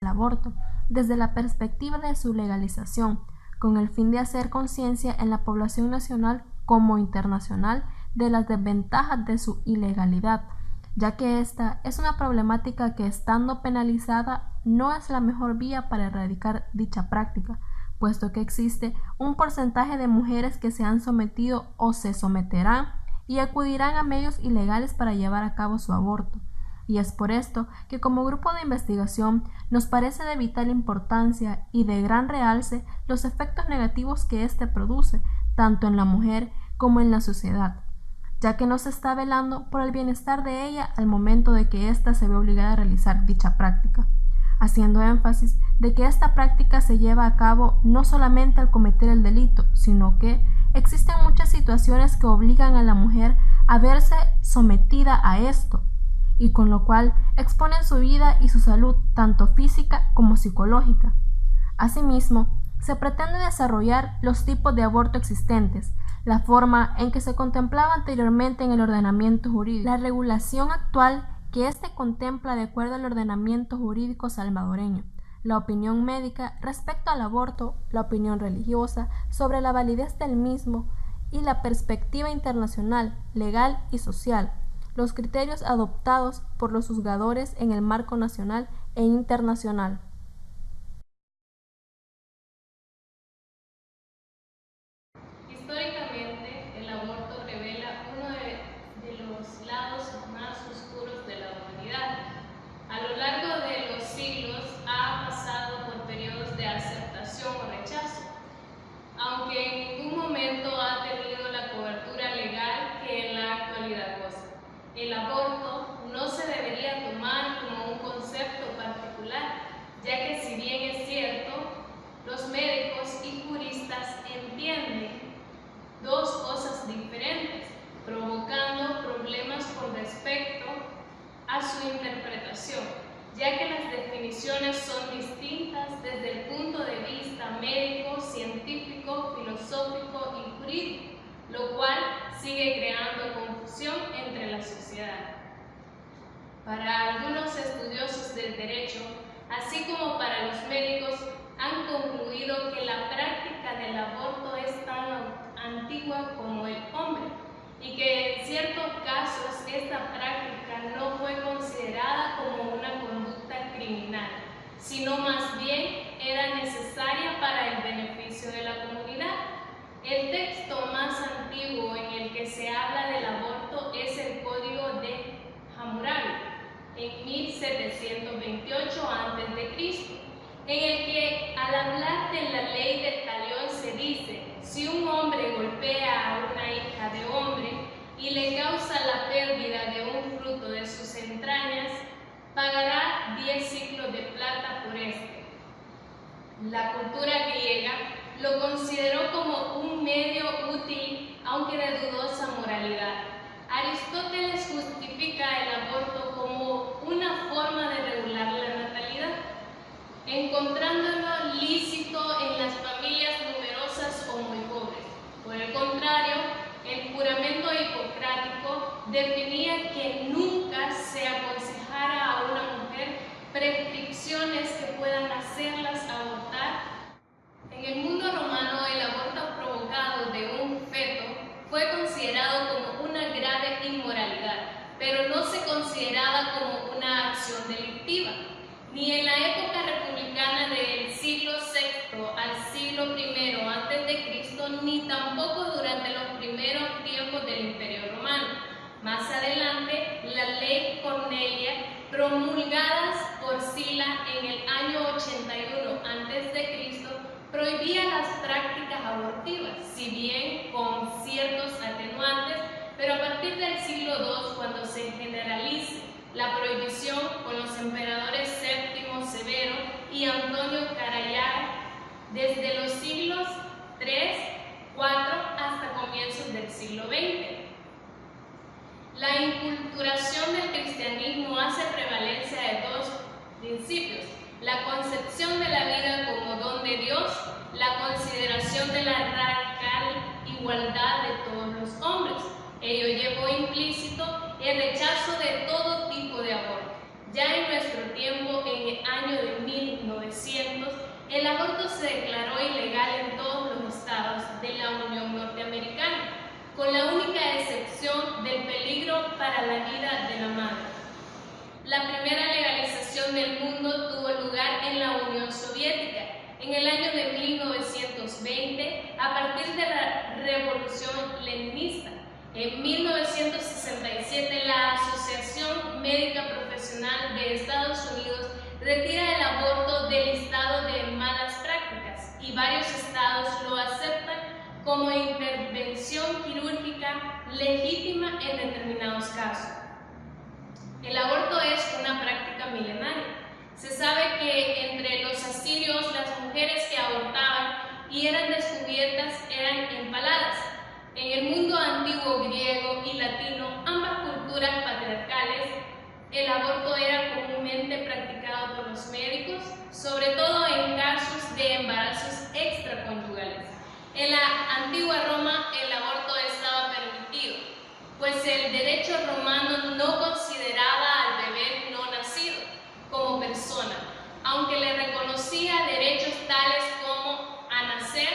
el aborto, desde la perspectiva de su legalización, con el fin de hacer conciencia en la población nacional como internacional de las desventajas de su ilegalidad, ya que esta es una problemática que, estando penalizada, no es la mejor vía para erradicar dicha práctica, puesto que existe un porcentaje de mujeres que se han sometido o se someterán y acudirán a medios ilegales para llevar a cabo su aborto. Y es por esto que como grupo de investigación nos parece de vital importancia y de gran realce los efectos negativos que éste produce, tanto en la mujer como en la sociedad, ya que no se está velando por el bienestar de ella al momento de que ésta se ve obligada a realizar dicha práctica, haciendo énfasis de que esta práctica se lleva a cabo no solamente al cometer el delito, sino que existen muchas situaciones que obligan a la mujer a verse sometida a esto, y con lo cual exponen su vida y su salud tanto física como psicológica. Asimismo, se pretende desarrollar los tipos de aborto existentes, la forma en que se contemplaba anteriormente en el ordenamiento jurídico, la regulación actual que éste contempla de acuerdo al ordenamiento jurídico salvadoreño, la opinión médica respecto al aborto, la opinión religiosa sobre la validez del mismo y la perspectiva internacional, legal y social, los criterios adoptados por los juzgadores en el marco nacional e internacional. Históricamente, el aborto revela uno de los lados más oscuros de la humanidad. A lo largo de los siglos ha pasado por periodos de aceptación o rechazo, aunque en ningún momento ha tenido la cobertura legal que en la actualidad goza. El aborto no se debería tomar como un concepto particular, ya que si bien es cierto, los médicos y juristas entienden dos cosas diferentes, provocando problemas con respecto a su interpretación, ya que las definiciones son distintas desde el punto de vista médico, científico, filosófico y jurídico, lo cual sigue creando confusión entre la sociedad. Para algunos estudiosos del derecho, así como para los médicos, han concluido que la práctica del aborto es tan antigua como el hombre y que en ciertos casos esta práctica no fue considerada como una conducta criminal, sino más bien era necesaria para el beneficio de la comunidad. El texto más antiguo en el que se habla del aborto es el Código de Hammurabi, en 1728 a.C., en el que al hablar de la ley de talión se dice: si un hombre golpea a una hija de hombre y le causa la pérdida de un fruto de sus entrañas, pagará 10 ciclos de plata por este. La cultura griega lo consideró como un medio útil, aunque de dudosa moralidad. Aristóteles justifica el aborto como una forma de regular la natalidad, encontrándolo lícito en las familias numerosas o muy pobres. Por el contrario, el juramento hipocrático definía que nunca se aconsejara a una mujer prescripciones que puedan hacerlas abortar. En el mundo romano, el aborto provocado de un feto fue considerado como una grave inmoralidad, pero no se consideraba como una acción delictiva. Ni en la época republicana del siglo VI al siglo I a.C., ni tampoco durante los primeros tiempos del Imperio Romano. Más adelante, la ley Cornelia, promulgada por Sila en el año 81 a.C., prohibía las prácticas abortivas, si bien con ciertos atenuantes, pero a partir del siglo II, cuando se generalice la prohibición con los emperadores VII Severo y Antonio Carayar, desde los siglos III, IV hasta comienzos del siglo XX. La inculturación del cristianismo hace prevalencia de dos principios: la concepción de la vida como don de Dios, la consideración de la radical igualdad de todos los hombres. Ello llevó implícito el rechazo de todo tipo de aborto. Ya en nuestro tiempo, en el año de declaró ilegal en todos los estados de la Unión Norteamericana, con la única excepción del peligro para la vida de la madre. La primera legalización del mundo tuvo lugar en la Unión Soviética en el año de 1920 a partir de la Revolución Leninista. En 1967 la Asociación Médica Profesional de Estados Unidos retira el aborto del listado de malas prácticas y varios estados lo aceptan como intervención quirúrgica legítima en determinados casos. El aborto es una práctica milenaria. Se sabe que entre los asirios las mujeres que abortaban y eran descubiertas eran empaladas. En el mundo antiguo griego y latino, ambas culturas patriarcales, el aborto era comúnmente practicado por los médicos, sobre todo en casos de embarazos extraconyugales. En la antigua Roma el aborto estaba permitido, pues el derecho romano no consideraba al bebé no nacido como persona, aunque le reconocía derechos tales como a nacer.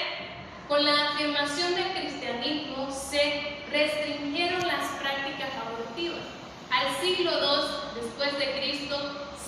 Con la afirmación del cristianismo se restringieron las prácticas abortivas. Al siglo II después de Cristo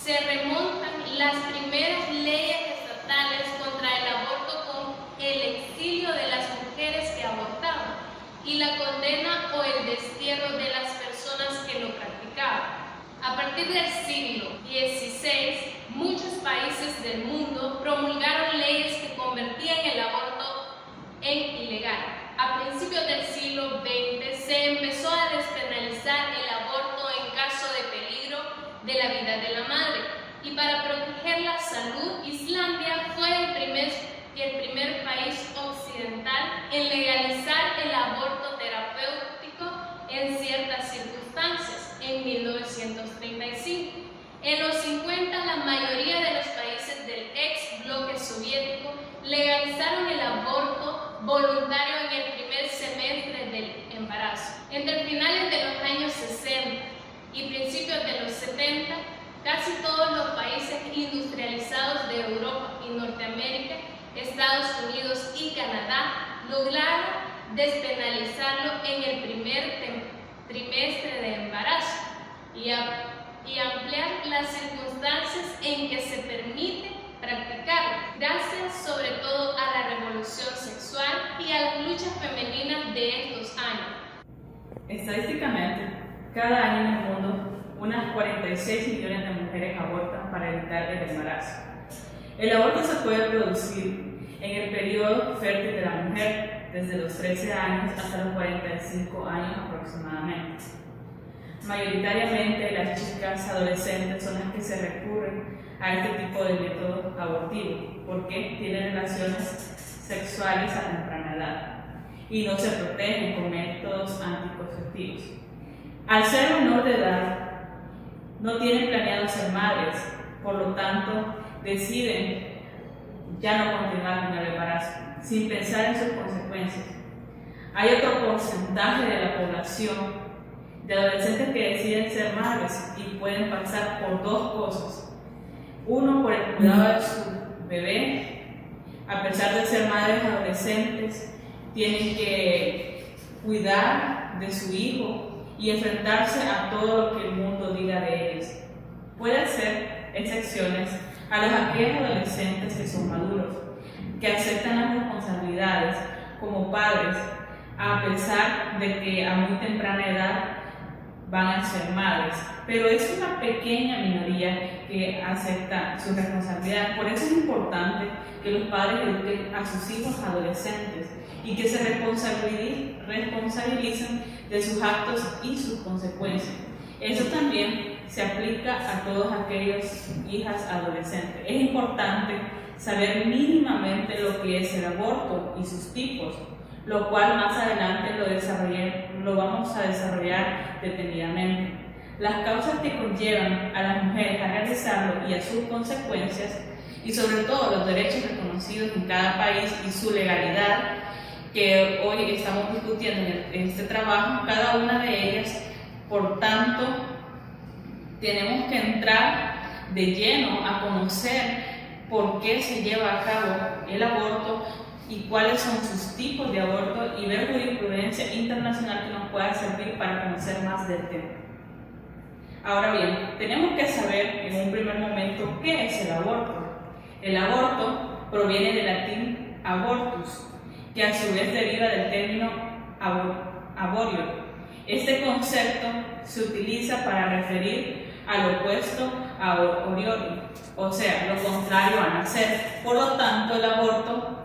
se remontan las primeras leyes estatales contra el aborto con el exilio de las mujeres que abortaban y la condena o el destierro de las personas que lo practicaban. A partir del siglo XVI, muchos países del mundo promulgaron leyes que convertían el aborto en ilegal. A principios del siglo XX se empezó a despenalizar el aborto en caso de peligro de la vida de la madre, y para proteger la salud, Islandia fue el primer país occidental en legalizar el aborto terapéutico en ciertas circunstancias en 1935. En los 50, la mayoría de los países del ex bloque soviético legalizaron el aborto voluntario en el primer semestre del embarazo. Entre finales de los años 60 y principios de los 70, casi todos los países industrializados de Europa y Norteamérica, Estados Unidos y Canadá lograron despenalizarlo en el primer trimestre de embarazo y ampliar las circunstancias en que se permite practicarlo, gracias sobre todo a la revolución sexual y a las luchas femeninas de estos años. Estadísticamente, cada año en el mundo, unas 46 millones de mujeres abortan para evitar el embarazo. El aborto se puede producir en el periodo fértil de la mujer, desde los 13 años hasta los 45 años aproximadamente. Mayoritariamente las chicas adolescentes son las que se recurren a este tipo de método abortivo porque tienen relaciones sexuales a temprana edad y no se protegen con métodos anticonceptivos. Al ser menor de edad, no tienen planeado ser madres, por lo tanto deciden ya no continuar con el embarazo, sin pensar en sus consecuencias. Hay otro porcentaje de la población de adolescentes que deciden ser madres y pueden pasar por dos cosas. Uno, por el cuidado de su bebé. A pesar de ser madres adolescentes, tienen que cuidar de su hijo y enfrentarse a todo lo que el mundo diga de ellos. Pueden ser excepciones a los aquellos adolescentes que son maduros, que aceptan las responsabilidades como padres, a pesar de que a muy temprana edad van a ser madres, pero es una pequeña minoría que acepta su responsabilidad. Por eso es importante que los padres eduquen a sus hijos adolescentes y que se responsabilicen de sus actos y sus consecuencias. Eso también se aplica a todos aquellos hijas adolescentes. Es importante saber mínimamente lo que es el aborto y sus tipos, lo cual más adelante lo vamos a desarrollar detenidamente. Las causas que conllevan a las mujeres a realizarlo y a sus consecuencias, y sobre todo los derechos reconocidos en cada país y su legalidad, que hoy estamos discutiendo en este trabajo, cada una de ellas. Por tanto, tenemos que entrar de lleno a conocer por qué se lleva a cabo el aborto y cuáles son sus tipos de aborto y ver jurisprudencia internacional que nos pueda servir para conocer más del tema. Ahora bien, tenemos que saber en un primer momento qué es el aborto. El aborto proviene del latín abortus, que a su vez deriva del término aborio. Este concepto se utiliza para referir al opuesto a orioro, o sea, lo contrario a nacer. Por lo tanto, el aborto,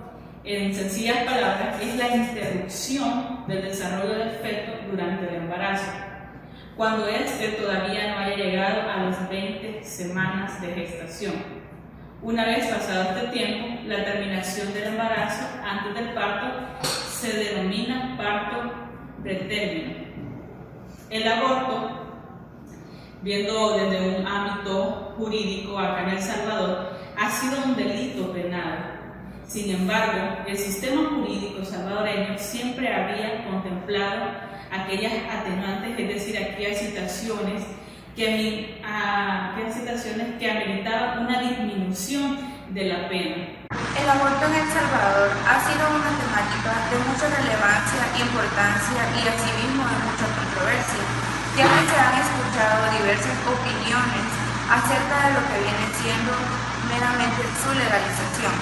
en sencillas palabras, es la interrupción del desarrollo del feto durante el embarazo, cuando éste todavía no haya llegado a las 20 semanas de gestación. Una vez pasado este tiempo, la terminación del embarazo antes del parto se denomina parto pretérmino. El aborto, viendo desde un ámbito jurídico acá en El Salvador, ha sido un delito penal. Sin embargo, el sistema jurídico salvadoreño siempre había contemplado aquellas atenuantes, es decir, aquellas situaciones que ameritaban una disminución de la pena. El aborto en El Salvador ha sido una temática de mucha relevancia, importancia y asimismo de mucha controversia, ya que se han escuchado diversas opiniones acerca de lo que viene siendo meramente su legalización,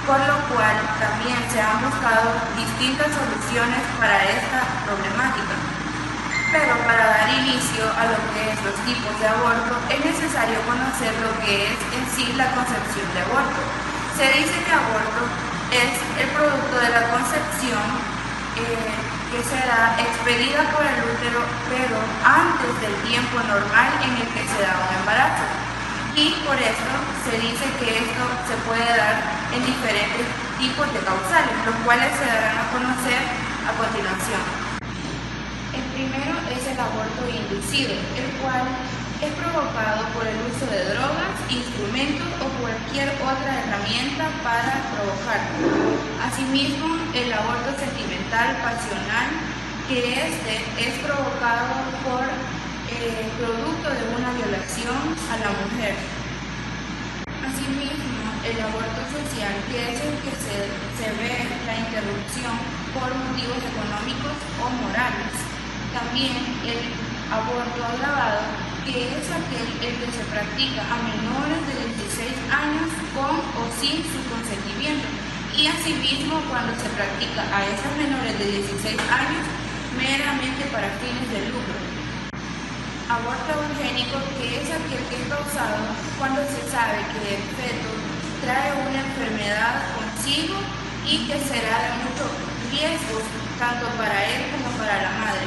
por lo cual también se han buscado distintas soluciones para esta problemática. Pero para dar inicio a lo que es los tipos de aborto, es necesario conocer lo que es en sí la concepción de aborto. Se dice que aborto es el producto de la concepción que será expedida por el útero, pero antes del tiempo normal en el que se da un embarazo. Y por eso se dice que esto se puede dar en diferentes tipos de causales, los cuales se darán a conocer a continuación. El primero es el aborto inducido, el cual es provocado por el uso de drogas, instrumentos o cualquier otra herramienta para provocarlo. Asimismo, el aborto sentimental pasional, que es provocado por producto de una violación a la mujer. Asimismo, el aborto social, que es el que se ve la interrupción por motivos económicos o morales. También el aborto agravado, que es aquel el que se practica a menores de 16 años con o sin su consentimiento, y asimismo cuando se practica a esas menores de 16 años meramente para fines de lucro. Aborto eugénico, que es aquel que es causado cuando se sabe que el feto trae una enfermedad consigo y que será de mucho riesgo tanto para él como para la madre.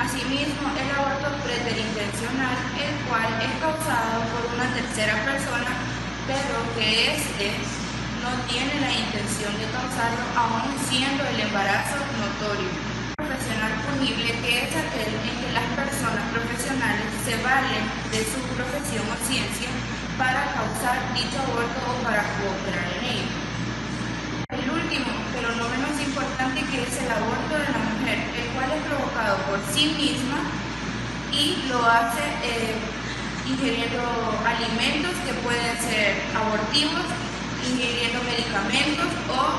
Asimismo, el aborto preterintencional, el cual es causado por una tercera persona, pero que éste no tiene la intención de causarlo, aún siendo el embarazo notorio. Profesional punible, que es aquel en que las personas profesionales se valen de su profesión o ciencia para causar dicho aborto o para cooperar en ello. El último, pero no menos importante, que es el aborto de la mujer, el cual es provocado por sí misma y lo hace ingiriendo alimentos que pueden ser abortivos, ingiriendo medicamentos o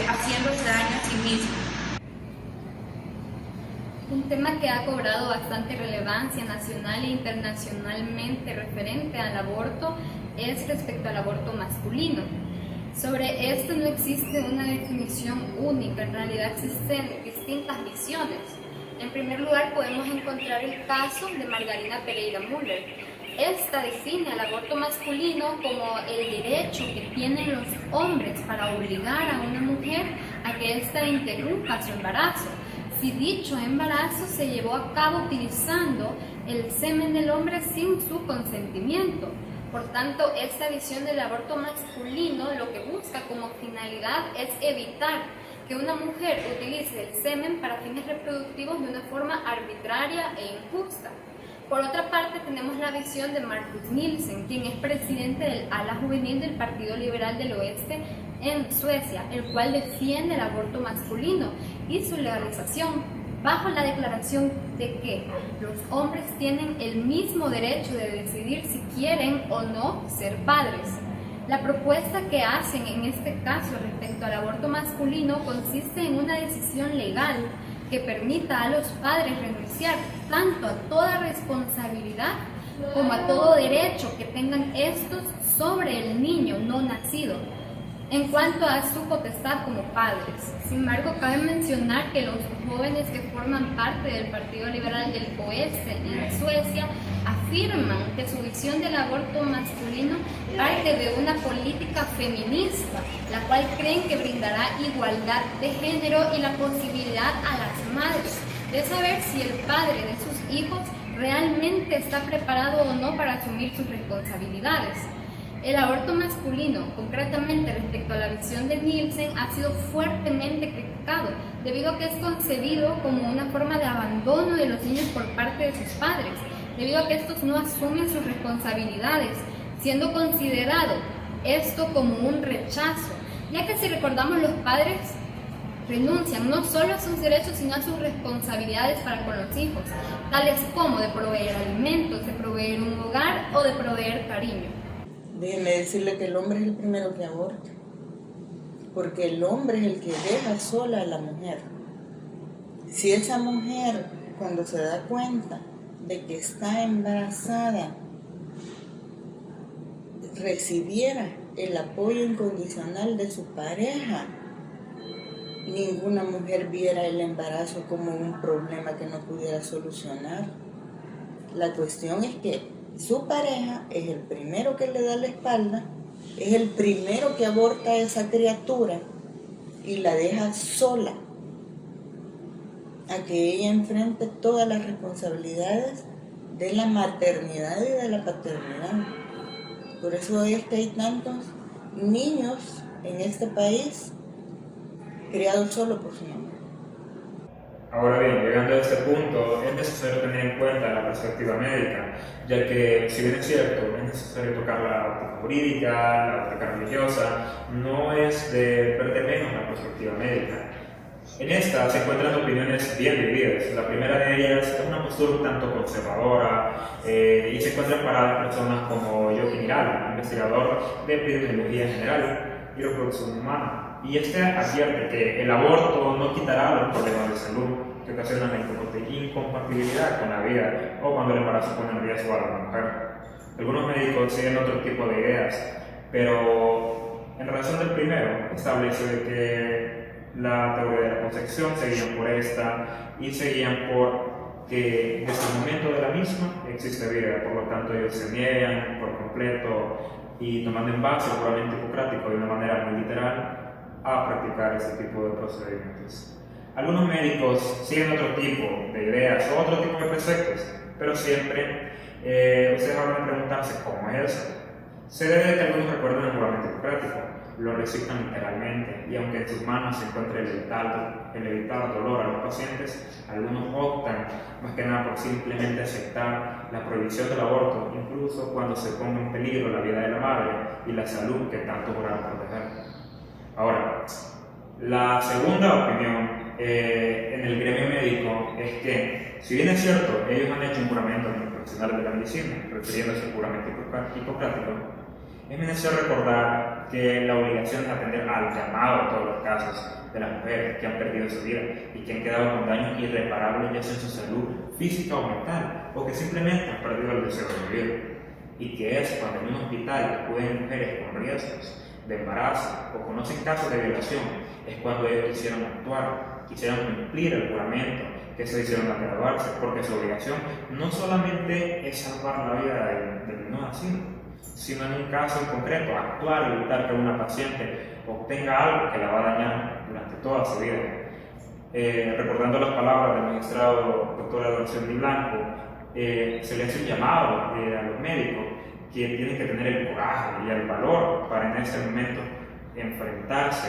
haciéndose daño a sí misma. Un tema que ha cobrado bastante relevancia nacional e internacionalmente referente al aborto es respecto al aborto masculino. Sobre esto no existe una definición única, en realidad existen distintas visiones. En primer lugar podemos encontrar el caso de Margarina Pereira Müller. Esta define al aborto masculino como el derecho que tienen los hombres para obligar a una mujer a que ésta interrumpa su embarazo, si dicho embarazo se llevó a cabo utilizando el semen del hombre sin su consentimiento. Por tanto, esta visión del aborto masculino lo que busca como finalidad es evitar que una mujer utilice el semen para fines reproductivos de una forma arbitraria e injusta. Por otra parte, tenemos la visión de Marcus Nielsen, quien es presidente del ala juvenil del Partido Liberal del Oeste en Suecia, el cual defiende el aborto masculino y su legalización, bajo la declaración de que los hombres tienen el mismo derecho de decidir si quieren o no ser padres. La propuesta que hacen en este caso respecto al aborto masculino consiste en una decisión legal que permita a los padres renunciar tanto a toda responsabilidad como a todo derecho que tengan estos sobre el niño no nacido en cuanto a su potestad como padres. Sin embargo, cabe mencionar que los jóvenes que forman parte del Partido Liberal del Oeste en Suecia afirman que su visión del aborto masculino parte de una política feminista, la cual creen que brindará igualdad de género y la posibilidad a las madres de saber si el padre de sus hijos realmente está preparado o no para asumir sus responsabilidades. El aborto masculino, concretamente respecto a la visión de Nielsen, ha sido fuertemente criticado debido a que es concebido como una forma de abandono de los niños por parte de sus padres, debido a que estos no asumen sus responsabilidades, siendo considerado esto como un rechazo, ya que si recordamos, los padres renuncian no solo a sus derechos sino a sus responsabilidades para con los hijos, tales como de proveer alimentos, de proveer un hogar o de proveer cariño. Déjeme decirle que el hombre es el primero que aborta, porque el hombre es el que deja sola a la mujer. Si esa mujer, cuando se da cuenta de que está embarazada, recibiera el apoyo incondicional de su pareja, ninguna mujer viera el embarazo como un problema que no pudiera solucionar. La cuestión es que su pareja es el primero que le da la espalda, es el primero que aborta a esa criatura y la deja sola a que ella enfrente todas las responsabilidades de la maternidad y de la paternidad. Por eso es que hay tantos niños en este país criados solo por su mamá. Ahora bien, llegando a este punto, es necesario tener en cuenta la perspectiva médica, ya que, si bien es cierto, es necesario tocar la óptica jurídica, la óptica religiosa, no es de perder menos la perspectiva médica. En esta se encuentran opiniones bien divididas. La primera de ellas es una postura un tanto conservadora y se encuentran paradas personas como Joaquín Miral, investigador de epidemiología general y reproducción humana. Y este advierte que el aborto no quitará los problemas de salud que ocasionan la incompatibilidad con la vida o cuando el embarazo pone en riesgo a la mujer. Algunos médicos siguen otro tipo de ideas, pero en razón del primero establece que la teoría de la concepción seguían por esta y seguían por que desde el momento de la misma existe vida, por lo tanto ellos se niegan por completo y tomando en base el juramento hipocrático de una manera muy literal a practicar este tipo de procedimientos. Algunos médicos siguen otro tipo de ideas o otro tipo de preceptos, pero siempre ustedes van a preguntarse cómo es eso. Se debe de que algunos recuerden el juramento hipocrático, lo recitan literalmente, y aunque en sus manos se encuentre el evitar dolor a los pacientes, algunos optan más que nada por simplemente aceptar la prohibición del aborto, incluso cuando se ponga en peligro la vida de la madre y la salud que tanto juraron proteger. Ahora, la segunda opinión en el gremio médico es que, si bien es cierto, ellos han hecho un juramento a los profesionales de la medicina, refiriéndose al juramento hipocrático, es necesario recordar que la obligación es atender al llamado a todos los casos de las mujeres que han perdido su vida y que han quedado con daños irreparables ya sea en su salud física o mental, o que simplemente han perdido el deseo de vivir, y que es cuando en un hospital acuden mujeres con riesgos de embarazo o conocen casos de violación, es cuando ellos quisieron actuar, quisieron cumplir el juramento que se hicieron al graduarse, porque su obligación no solamente es salvar la vida del no nacido, sino en un caso en concreto, actuar y evitar que una paciente obtenga algo que la va a dañar durante toda su vida. Recordando las palabras del magistrado Dr. Eduardo Di Blanco, se le hace un llamado a los médicos que tienen que tener el coraje y el valor para en ese momento enfrentarse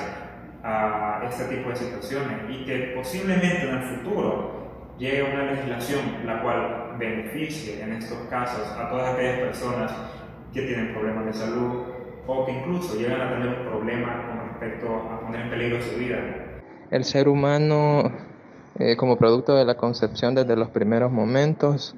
a este tipo de situaciones y que posiblemente en el futuro llegue una legislación la cual beneficie en estos casos a todas aquellas personas que tienen problemas de salud o que incluso llegan a tener un problema con respecto a poner en peligro su vida. El ser humano, como producto de la concepción desde los primeros momentos,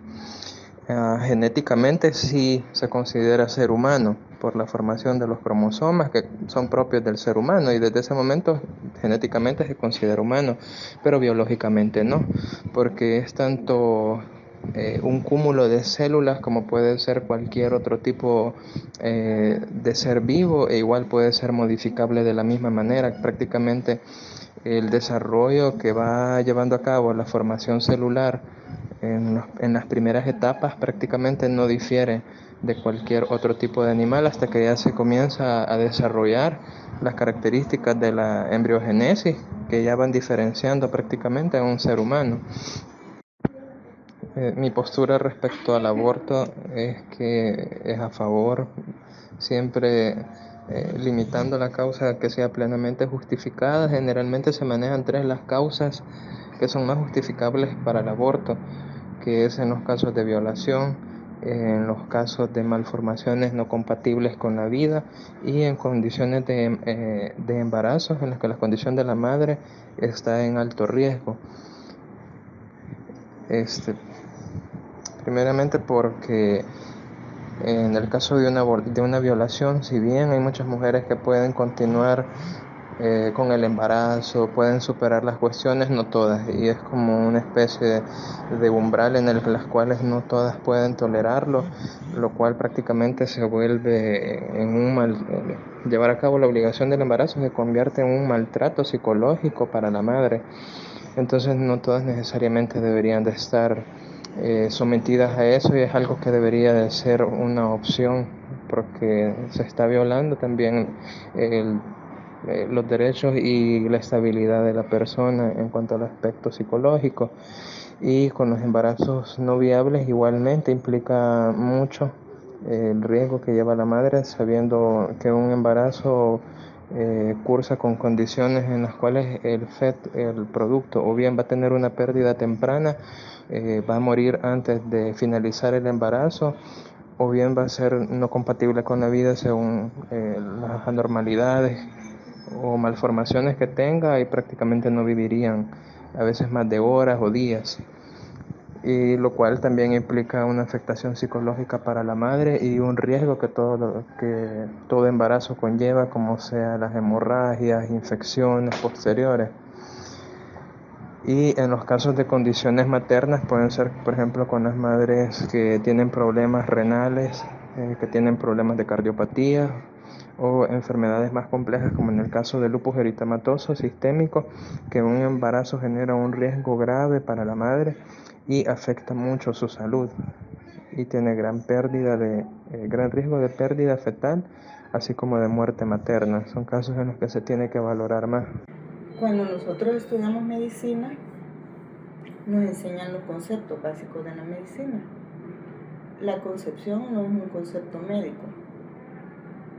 Genéticamente sí se considera ser humano por la formación de los cromosomas que son propios del ser humano, y desde ese momento genéticamente se considera humano, pero biológicamente no, porque es tanto un cúmulo de células como puede ser cualquier otro tipo de ser vivo, e igual puede ser modificable de la misma manera. Prácticamente el desarrollo que va llevando a cabo la formación celular en las primeras etapas prácticamente no difiere de cualquier otro tipo de animal hasta que ya se comienza a desarrollar las características de la embriogénesis que ya van diferenciando prácticamente a un ser humano. Mi postura respecto al aborto es que es a favor, siempre limitando la causa que sea plenamente justificada. Generalmente se manejan las causas que son más justificables para el aborto, que es en los casos de violación, en los casos de malformaciones no compatibles con la vida y en condiciones de embarazo en las que la condición de la madre está en alto riesgo. Primeramente porque en el caso de una violación, si bien hay muchas mujeres que pueden continuar con el embarazo, pueden superar las cuestiones, no todas, y es como una especie de umbral en las cuales no todas pueden tolerarlo, lo cual prácticamente se vuelve en llevar a cabo la obligación del embarazo se convierte en un maltrato psicológico para la madre. Entonces no todas necesariamente deberían de estar sometidas a eso, y es algo que debería de ser una opción, porque se está violando también los derechos y la estabilidad de la persona en cuanto al aspecto psicológico. Y con los embarazos no viables igualmente implica mucho el riesgo que lleva la madre, sabiendo que un embarazo cursa con condiciones en las cuales el producto o bien va a tener una pérdida temprana, va a morir antes de finalizar el embarazo, o bien va a ser no compatible con la vida según las anormalidades o malformaciones que tenga, y prácticamente no vivirían a veces más de horas o días, y lo cual también implica una afectación psicológica para la madre y un riesgo que todo embarazo conlleva, como sea las hemorragias, infecciones posteriores. Y en los casos de condiciones maternas pueden ser, por ejemplo, con las madres que tienen problemas renales, que tienen problemas de cardiopatía o enfermedades más complejas, como en el caso del lupus eritematoso sistémico, que un embarazo genera un riesgo grave para la madre y afecta mucho su salud, y tiene gran riesgo de pérdida fetal, así como de muerte materna. Son casos en los que se tiene que valorar más. Cuando nosotros estudiamos medicina, nos enseñan los conceptos básicos de la medicina. La concepción no es un concepto médico.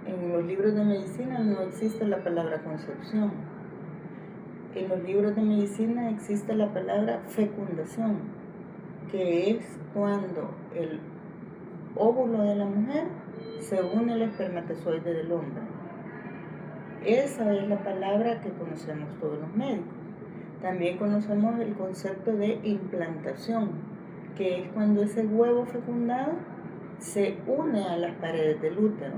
En los libros de medicina no existe la palabra concepción. En los libros de medicina existe la palabra fecundación, que es cuando el óvulo de la mujer se une al espermatozoide del hombre. Esa es la palabra que conocemos todos los médicos. También conocemos el concepto de implantación, que es cuando ese huevo fecundado se une a las paredes del útero.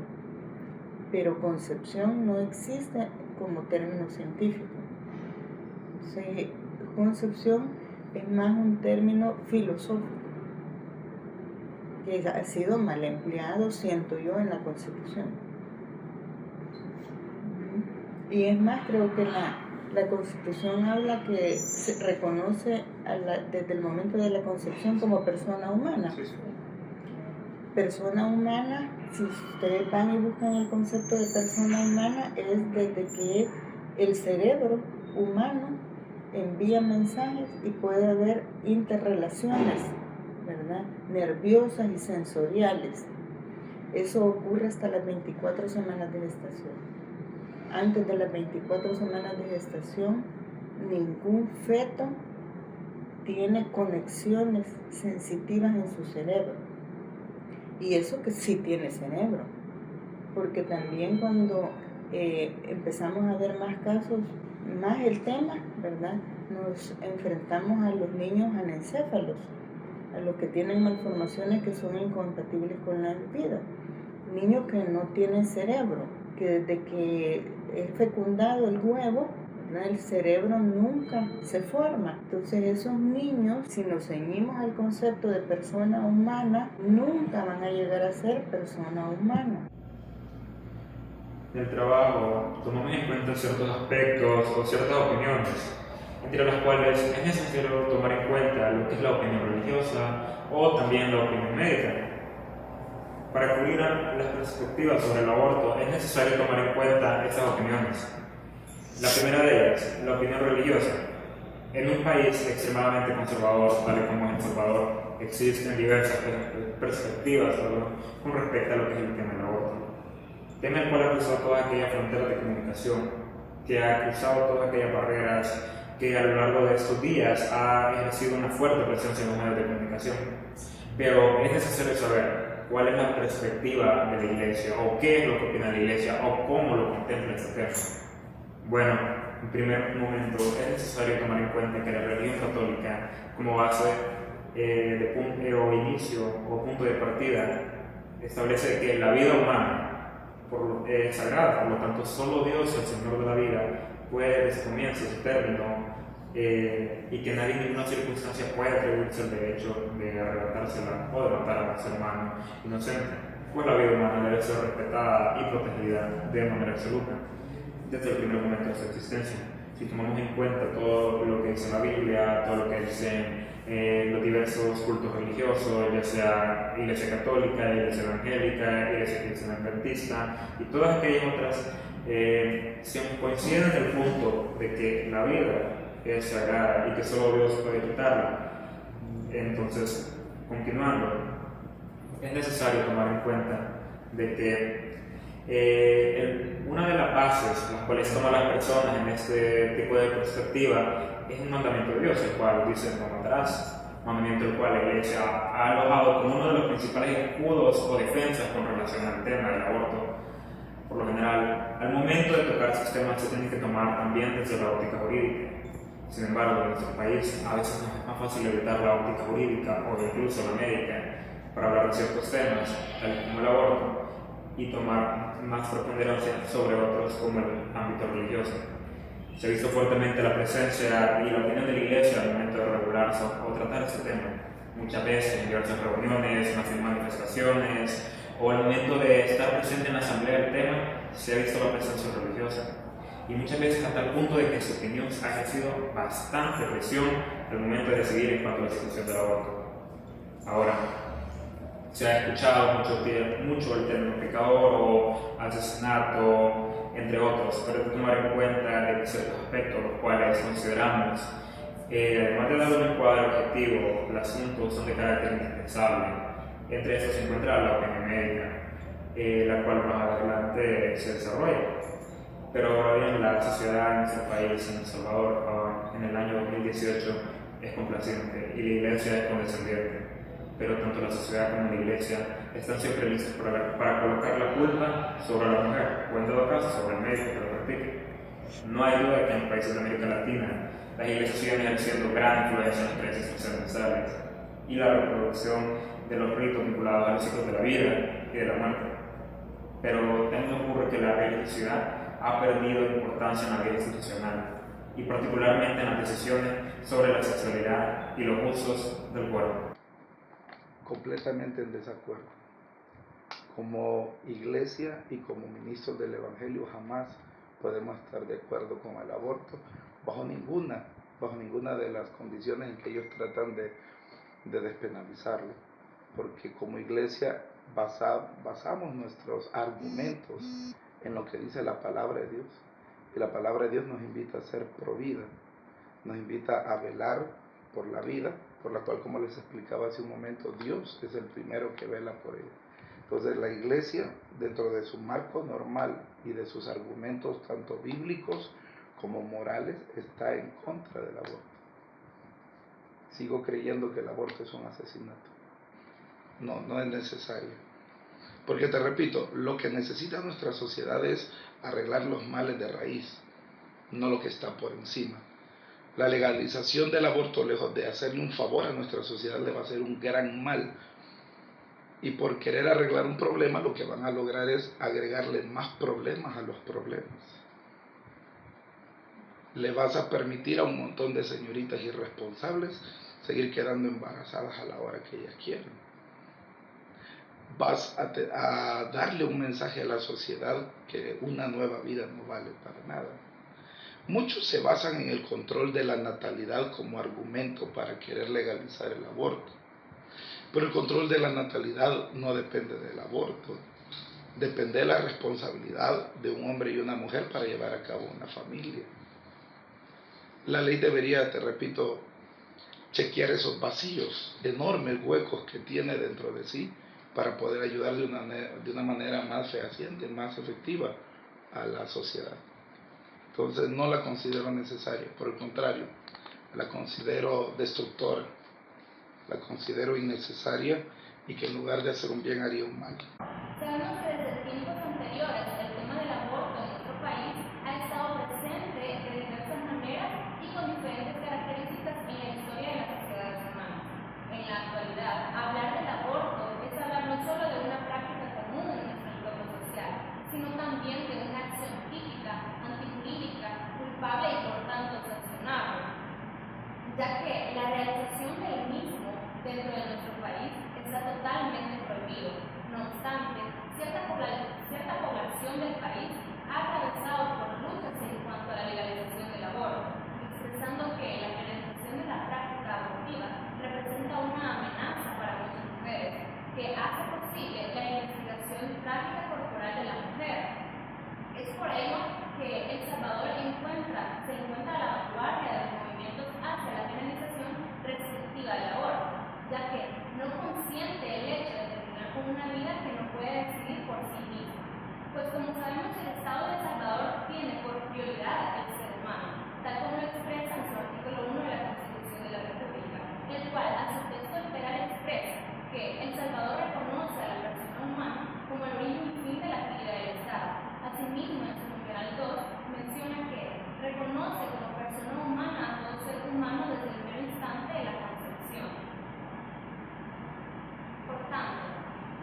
Pero concepción no existe como término científico. Concepción es más un término filosófico, que ha sido mal empleado, siento yo, en la Constitución. Y es más, creo que la Constitución habla que se reconoce desde el momento de la concepción como persona humana. Persona humana, si ustedes van y buscan el concepto de persona humana, es desde que el cerebro humano envía mensajes y puede haber interrelaciones, ¿verdad?, nerviosas y sensoriales. Eso ocurre hasta las 24 semanas de gestación. Antes de las 24 semanas de gestación, ningún feto tiene conexiones sensitivas en su cerebro. Y eso que sí tiene cerebro, porque también cuando empezamos a ver más casos, más el tema, ¿verdad?, nos enfrentamos a los niños anencéfalos, a los que tienen malformaciones que son incompatibles con la vida. Niños que no tienen cerebro, que desde que es fecundado el huevo, el cerebro nunca se forma. Entonces esos niños, si nos ceñimos al concepto de persona humana, nunca van a llegar a ser persona humana. En el trabajo tomamos en cuenta ciertos aspectos o ciertas opiniones, entre las cuales es necesario tomar en cuenta lo que es la opinión religiosa o también la opinión médica. Para cubrir las perspectivas sobre el aborto es necesario tomar en cuenta estas opiniones. La primera de ellas, la opinión religiosa. En un país extremadamente conservador, tal como es El Salvador, existen diversas perspectivas con respecto a lo que es el tema del aborto. Tema el cual ha cruzado todas aquellas fronteras de comunicación, que ha cruzado todas aquellas barreras, que a lo largo de estos días ha ejercido una fuerte presencia en los medios de comunicación. Pero es necesario saber cuál es la perspectiva de la Iglesia, o qué es lo que opina la Iglesia, o cómo lo contempla este tema. Bueno, en primer momento es necesario tomar en cuenta que la religión católica, como base de punto o inicio o punto de partida, establece que la vida humana es sagrada, por lo tanto solo Dios, el Señor de la vida, puede desde su comienzo, su término, y que nadie en ninguna circunstancia puede atribuirse el derecho de arrebatársela o de matar al ser humano inocente, pues la vida humana debe ser respetada y protegida de manera absoluta desde el primer momento de su existencia. Si tomamos en cuenta todo lo que dice la Biblia, todo lo que dicen los diversos cultos religiosos, ya sea Iglesia Católica, Iglesia Evangélica, Iglesia Cristiana Adventista y todas aquellas otras, coinciden en el punto de que la vida es sagrada y que solo Dios puede quitarla. Entonces, continuando, es necesario tomar en cuenta de que una de las bases las cuales toman las personas en este tipo de perspectiva es un mandamiento de Dios, el cual dice no matarás, mandamiento el cual la Iglesia ha alojado como uno de los principales escudos o defensas con relación al tema del aborto. Por lo general, al momento de tocar estos temas se tienen que tomar también desde la óptica jurídica. Sin embargo, en nuestro país a veces nos es más fácil evitar la óptica jurídica o incluso la médica para hablar de ciertos temas, tal como el aborto, y tomar más preponderancia sobre otros como el ámbito religioso. Se ha visto fuertemente la presencia y la opinión de la Iglesia al momento de regular o tratar este tema. Muchas veces en diversas reuniones, en manifestaciones o al momento de estar presente en la asamblea del tema, se ha visto la presencia religiosa. Y muchas veces hasta el punto de que su opinión ha ejercido bastante presión al momento de decidir en cuanto a la situación del aborto. Ahora, se ha escuchado mucho el término pecador o asesinato, entre otros, pero hay que tomar en cuenta de ciertos aspectos los cuales consideramos, además de dar un encuadre objetivo, los asuntos son de carácter indispensable. Entre estos se encuentra la opinión médica, la cual más adelante se desarrolla. Pero ahora bien, la sociedad en nuestro país, en El Salvador, en el año 2018 es complaciente y la Iglesia es condescendiente. Pero tanto la sociedad como la Iglesia están siempre listos para colocar la culpa sobre la mujer, o en todo caso sobre el médico que lo practique. No hay duda que en los países de América Latina las iglesias siguen ejerciendo gran influencia en las creencias trascendentales y la reproducción de los ritos vinculados a los ciclos de la vida y de la muerte. Pero también ocurre que la religiosidad ha perdido importancia en la vida institucional y particularmente en las decisiones sobre la sexualidad y los usos del cuerpo. Completamente en desacuerdo. Como iglesia y como ministros del Evangelio jamás podemos estar de acuerdo con el aborto bajo ninguna de las condiciones en que ellos tratan de despenalizarlo, porque como iglesia basamos nuestros argumentos en lo que dice la palabra de Dios, y la palabra de Dios nos invita a ser pro vida, nos invita a velar por la vida, por la cual, como les explicaba hace un momento, Dios es el primero que vela por ella. Entonces la iglesia, dentro de su marco normal y de sus argumentos tanto bíblicos como morales, está en contra del aborto. Sigo creyendo que el aborto es un asesinato. No es necesario. Porque te repito, lo que necesita nuestra sociedad es arreglar los males de raíz, no lo que está por encima. La legalización del aborto, lejos de hacerle un favor a nuestra sociedad, le va a hacer un gran mal. Y por querer arreglar un problema, lo que van a lograr es agregarle más problemas a los problemas. Le vas a permitir a un montón de señoritas irresponsables seguir quedando embarazadas a la hora que ellas quieran. Vas a darle un mensaje a la sociedad que una nueva vida no vale para nada. Muchos se basan en el control de la natalidad como argumento para querer legalizar el aborto. Pero el control de la natalidad no depende del aborto, depende de la responsabilidad de un hombre y una mujer para llevar a cabo una familia. La ley debería, te repito, chequear esos vacíos, enormes huecos que tiene dentro de sí para poder ayudar de una manera más fehaciente, más efectiva a la sociedad. Entonces no la considero necesaria, por el contrario, la considero destructora. La considero innecesaria y que en lugar de hacer un bien haría un mal. Sabemos que desde tiempos anteriores el tema del aborto en nuestro país ha estado presente de diversas maneras y con diferentes características en la historia de las sociedades humanas. En la actualidad, hablar del aborto es hablar no solo de una práctica común en nuestro entorno social, sino también de una acción típica, antijurídica, culpable y por tanto sancionable, ya que la realización del mismo dentro de nuestro país está totalmente prohibido. No obstante, cierta población del país ha atravesado por luchas en cuanto a la legalización del aborto, expresando que la legalización de la práctica abortiva representa una amenaza para muchas mujeres, que hace posible la investigación práctica corporal de la mujer. Es por ello que El Salvador se encuentra a la vanguardia de los movimientos hacia la penalización restrictiva del aborto, ya que no consiente el hecho de terminar con una vida que no puede decidir por sí misma. Pues como sabemos, el Estado de El Salvador tiene por prioridad el ser humano, tal como lo expresa en su artículo 1 de la Constitución de la República, el cual a su texto literal expresa que El Salvador reconoce a la persona humana como el origen y fin de la actividad del Estado. Asimismo, en su numeral 2 menciona que reconoce como persona humana a todo ser humano desde el primer instante de la concepción. Por tanto,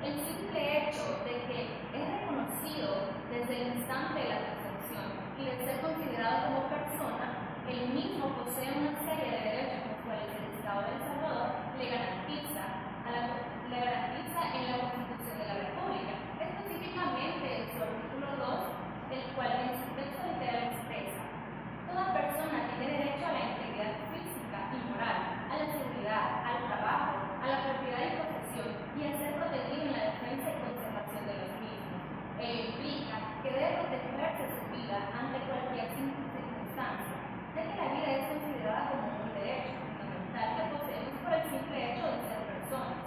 el simple hecho de que es reconocido desde el instante de la concepción y de ser considerado como persona, el mismo posee una serie de derechos los cuales el Estado de El Salvador le garantiza en la Constitución de la República, específicamente en su artículo 2, el cual en su texto literal expresa: toda persona tiene derecho a la integridad física y moral, a la seguridad, al trabajo, a la propiedad y posesión, y a ser protegido en la defensa y conservación de los mismos. Ello implica que debe protegerse su vida ante cualquier circunstancia, ya que la vida es considerada como un derecho fundamental que poseemos por el simple hecho de ser personas.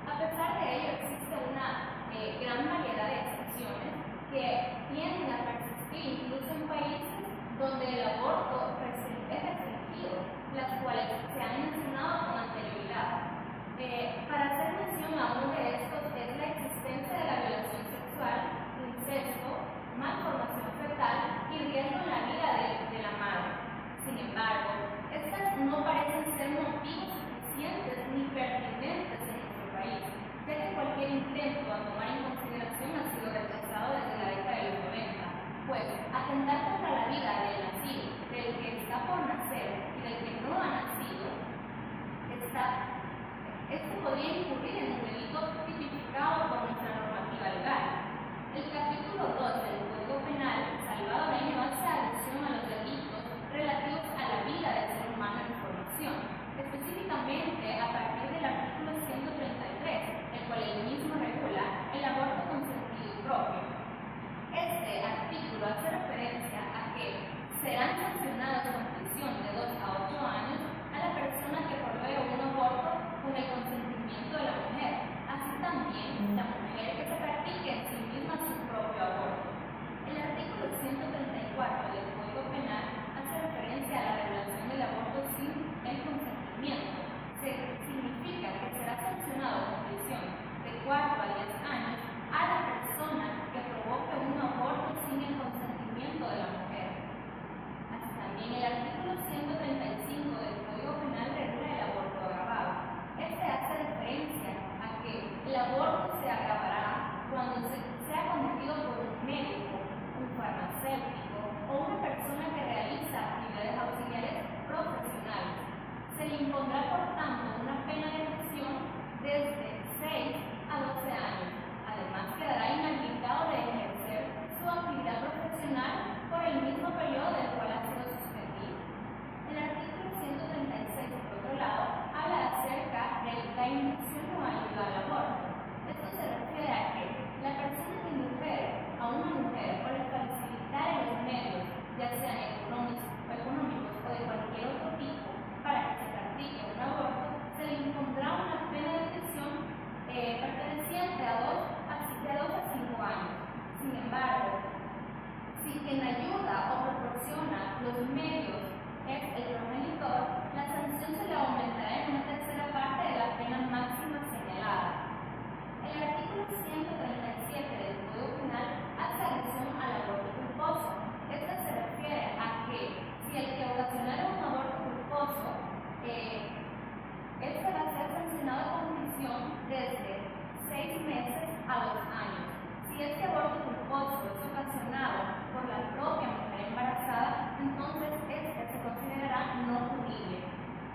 A pesar de ello, existe una gran variedad de excepciones que tienden a persistir incluso en países donde el aborto es restringido, las cuales se han mencionado con anterioridad. Para hacer mención a uno de estos es la existencia de la violación sexual, incesto, malformación fetal y riesgo en la vida de la madre. Sin embargo, estas no parecen ser motivos suficientes ni pertinentes en nuestro país, ya que cualquier intento a tomar en consideración ha sido rechazado desde la década de los 90, pues atentar contra la vida del nacido, del que está por nacer y del que no ha nacido, esto podría incurrir en un delito tipificado por nuestra normativa legal. El capítulo 2 del Código Penal le impondrá por tanto una pena de prisión desde 6 a 12 años. Además, quedará inhabilitado de ejercer su actividad profesional por el mismo periodo del cual ha sido suspendido. El artículo 136, por otro lado, habla acerca de la inducción o ayuda al aborto. Esto se refiere a que la persona que indujere a una mujer por facilitar los medios, ya sean económicos o de cualquier otro tipo, para que se practique un aborto, se le impondrá una pena de prisión perteneciente de 2 a 5 años. Sin embargo, si quien ayuda o proporciona los medios es el progenitor, la sanción se le aumentará en una tercera parte de la pena máxima señalada. El artículo 137 del Código Penal hace alusión al aborto culposo. Este se refiere a que si el que ocasionara un aborto culposo, este va a ser sancionado con prisión desde 6 meses a 2 años. Si este aborto culposo es ocasionado por la propia mujer embarazada, entonces este se considerará no punible.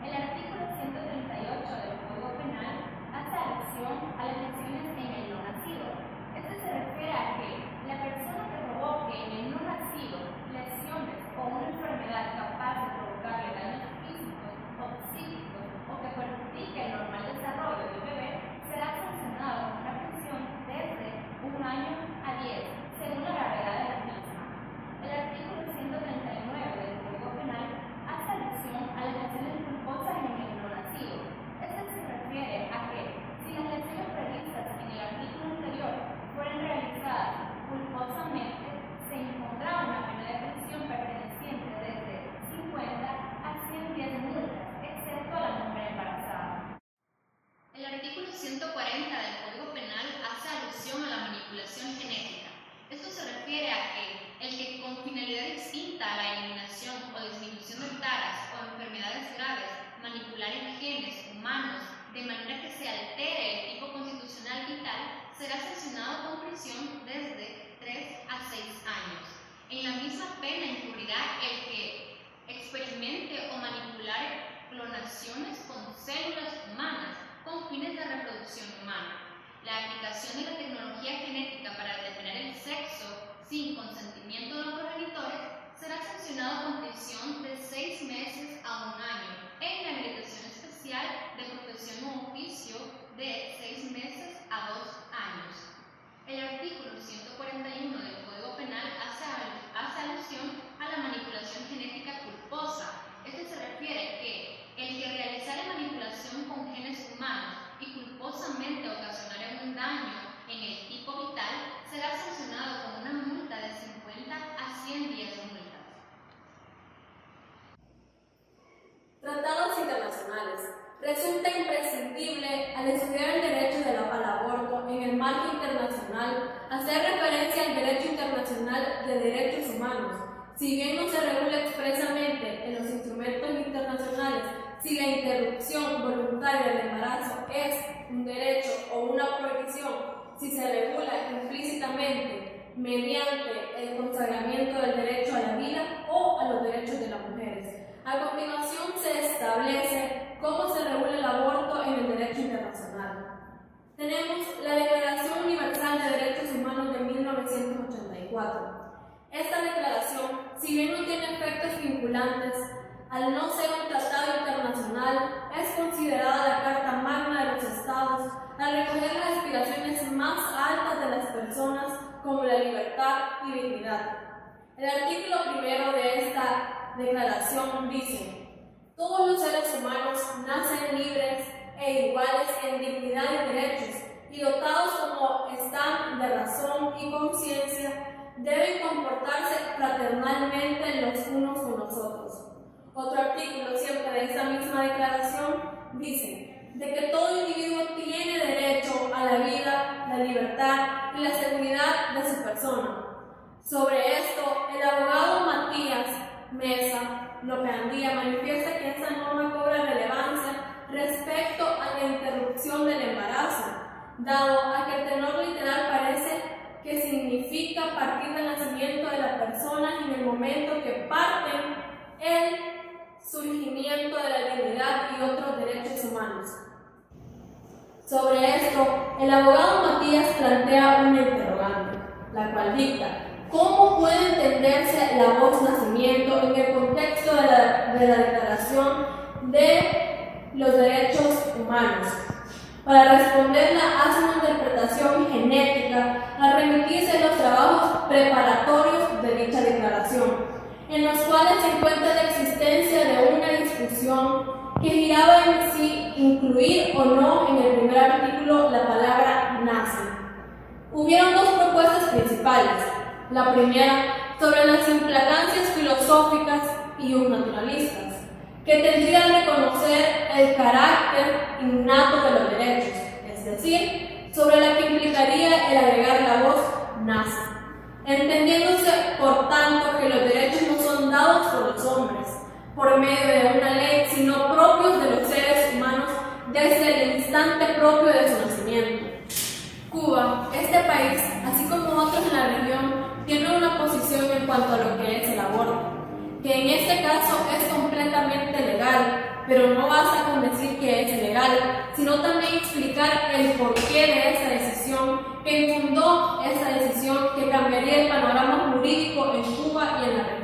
El artículo 138 del Código Penal hace alusión a las lesiones en el no nacido. Este se refiere a que la persona que provoque en el no nacido lesiones o una enfermedad capaz de provocarle daños físicos o psíquicos o que perjudique el normal desarrollo del bebé será sancionado con una prisión desde 1 año a 10, según la gravedad de la misma. El artículo 139 del Código Penal hace alusión a las lesiones culposas en el no nacido. Este se refiere a que si las lesiones previstas en el artículo anterior fueran realizadas culposamente, se impondrá una pena de prisión perteneciente desde 50 a 110 multas, excepto a la mujer embarazada. El artículo 140 del Código Penal hace alusión a la manipulación genética. Esto se refiere a que el que con finalidad distinta a la eliminación o disminución de taras o enfermedades graves manipulare genes humanos de manera que se altere el tipo constitucional vital será sancionado con prisión desde 3 a 6 años. En la misma pena incurrirá el que experimente o manipulare clonaciones con células humanas con fines de reproducción humana. La aplicación de la tecnología genética para determinar el sexo sin consentimiento de los progenitores será sancionado con prisión de 6 meses a 1 año e inhabilitación especial de profesión o oficio de 6 meses a 2 años. El artículo 141 del Código Penal hace alusión a la manipulación genética culposa. Este se refiere que el que realizare manipulación con genes humanos y culposamente ocasionare un daño en el tipo vital será sancionado con una multa de 50 a 100 días de multas. Tratados internacionales. Resulta imprescindible al estudiar el derecho al aborto en el marco internacional hacer referencia al derecho internacional de derechos humanos. Si bien no se regula expresamente en los instrumentos internacionales si la interrupción voluntaria del embarazo es un derecho o una prohibición, si se regula implícitamente mediante el consagramiento del derecho a la vida o a los derechos de las mujeres. A continuación se establece cómo se regula el aborto en el derecho internacional. Tenemos la Declaración Universal de Derechos Humanos de 1984. Esta declaración, si bien no tiene efectos vinculantes, al no ser un tratado internacional, es considerada la Carta Magna de los Estados al recoger las aspiraciones más altas de las personas como la libertad y dignidad. El artículo 1 de esta declaración dice: todos los seres humanos nacen libres e iguales en dignidad y derechos, y dotados como están de razón y conciencia, deben comportarse fraternalmente los unos con los otros. Otro artículo siempre de esta misma declaración dice de que todo individuo tiene derecho a la vida, la libertad y la seguridad de su persona. Sobre esto, el abogado Matías Mesa Lopandía manifiesta que esta norma cobra relevancia respecto a la interrupción del embarazo, dado a que el tenor literal parece que significa partir del nacimiento de la persona y en el momento que parten, él surgimiento de la dignidad y otros derechos humanos. Sobre esto, el abogado Matías plantea una interrogante, la cual dicta: ¿cómo puede entenderse la voz nacimiento en el contexto de la Declaración de los Derechos Humanos? Para responderla hace una interpretación genética al remitirse a los trabajos preparatorios de dicha declaración, en los cuales se encuentra la existencia de una discusión que giraba en sí incluir o no en el primer artículo la palabra nazi. Hubieron dos propuestas principales. La primera, sobre las implicancias filosóficas y naturalistas, que tendrían que reconocer el carácter innato de los derechos, es decir, sobre la que implicaría el agregar la voz nazi, entendiéndose por tanto que los derechos no son dados por los hombres por medio de una ley, sino propios de los seres humanos desde el instante propio de su nacimiento. Cuba, este país, así como otros en la región, tiene una posición en cuanto a lo que es el aborto, que en este caso es completamente legal, pero no basta con decir que es legal, sino también explicar el porqué de esa decisión, que infundó esa decisión que cambiaría el panorama jurídico en Cuba y en la región.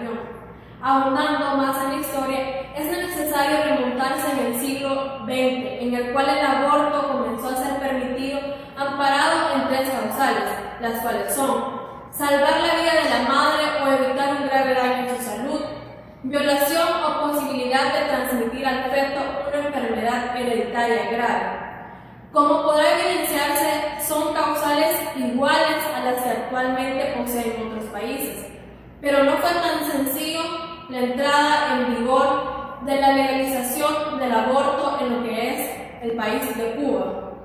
Ahondando más en la historia, es necesario remontarse en el siglo XX, en el cual el aborto comenzó a ser permitido, amparado en tres causales, las cuales son: salvar la vida de la madre o evitar un grave daño en su salud, violación o posibilidad de transmitir al feto una enfermedad hereditaria grave. Como podrá evidenciarse, son causales iguales a las que actualmente poseen otros países, pero no fue tan sencillo la entrada en vigor de la legalización del aborto en lo que es el país de Cuba.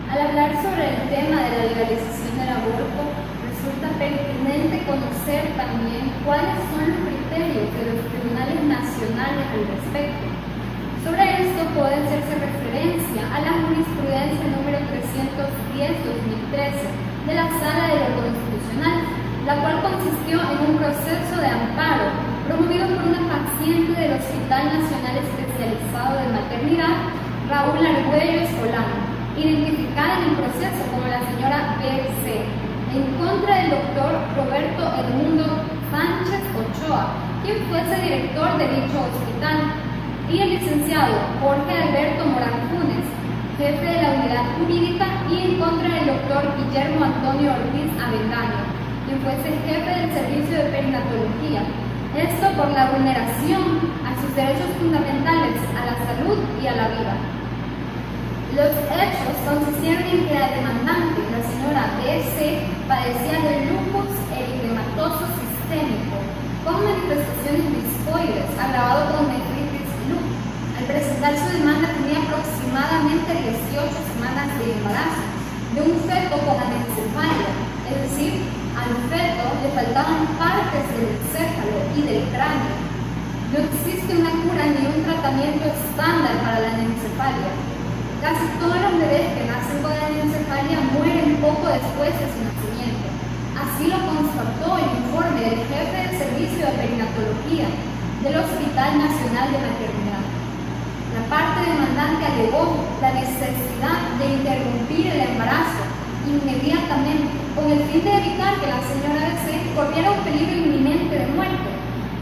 Al hablar sobre el tema de la legalización del aborto, resulta pertinente conocer también cuáles son los criterios de los tribunales nacionales al respecto. Sobre esto puede hacerse referencia a la jurisprudencia número 310-2013 de la Sala de lo Constitucional, la cual consistió en un proceso de amparo promovido por una paciente del Hospital Nacional Especializado de Maternidad, Raúl Argüello Escolano, identificada en el proceso como la señora B.C., en contra del doctor Roberto Edmundo Sánchez Ochoa, quien fuese director de dicho hospital, y el licenciado Jorge Alberto Morán Funes, jefe de la unidad jurídica, y en contra del doctor Guillermo Antonio Ortiz Avendaño, quien fuese jefe del servicio de perinatología. Esto por la vulneración a sus derechos fundamentales a la salud y a la vida. Los hechos consistieron en que la demandante, la señora B.C., padecía de lupus eritematoso sistémico, con manifestaciones discoides, agravado con nefritis lupus. Al presentar su demanda tenía aproximadamente 18 semanas de embarazo, de un feto con anencefalia, es decir, al feto le faltaban partes del encéfalo y del cráneo. No existe una cura ni un tratamiento estándar para la anencefalia. Casi todos los bebés que nacen con anencefalia mueren poco después de su nacimiento. Así lo constató el informe del jefe del servicio de perinatología del Hospital Nacional de Maternidad. La parte demandante alegó la necesidad de interrumpir el embarazo inmediatamente, con el fin de evitar que la señora B.C. corriera un peligro inminente de muerte.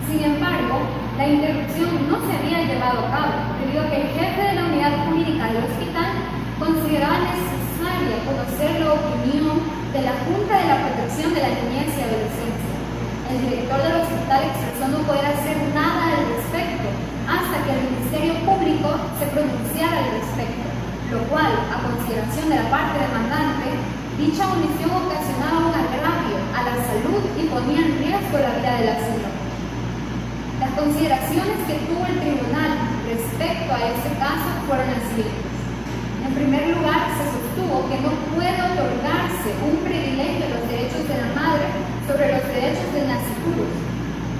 Sin embargo, la interrupción no se había llevado a cabo, debido a que el jefe de la unidad jurídica del hospital consideraba necesaria conocer la opinión de la Junta de la Protección de la Niñez y Adolescencia. El director del hospital expresó no poder hacer nada al respecto hasta que el Ministerio Público se pronunciara al respecto, lo cual, a consideración de la parte demandante, dicha omisión ocasionaba un agravio a la salud y ponía en riesgo la vida de la señora. Las consideraciones que tuvo el tribunal respecto a este caso fueron las siguientes. En primer lugar, se sostuvo que no puede otorgarse un privilegio de los derechos de la madre sobre los derechos del nasciturus,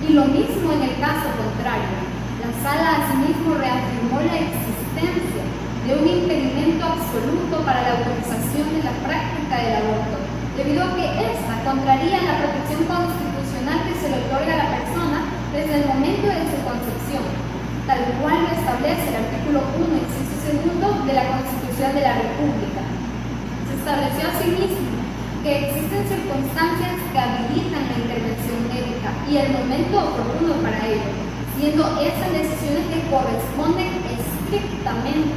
y lo mismo en el caso contrario. La sala asimismo reafirmó la existencia de un impedimento absoluto para la autorización de la práctica del aborto, debido a que ésta contraría la protección constitucional que se le otorga a la persona desde el momento de su concepción. tal cual lo establece el artículo 1, inciso 2 de la Constitución de la República. Se estableció asimismo que existen circunstancias que habilitan la intervención médica y el momento oportuno para ello, siendo estas decisiones que corresponden estrictamente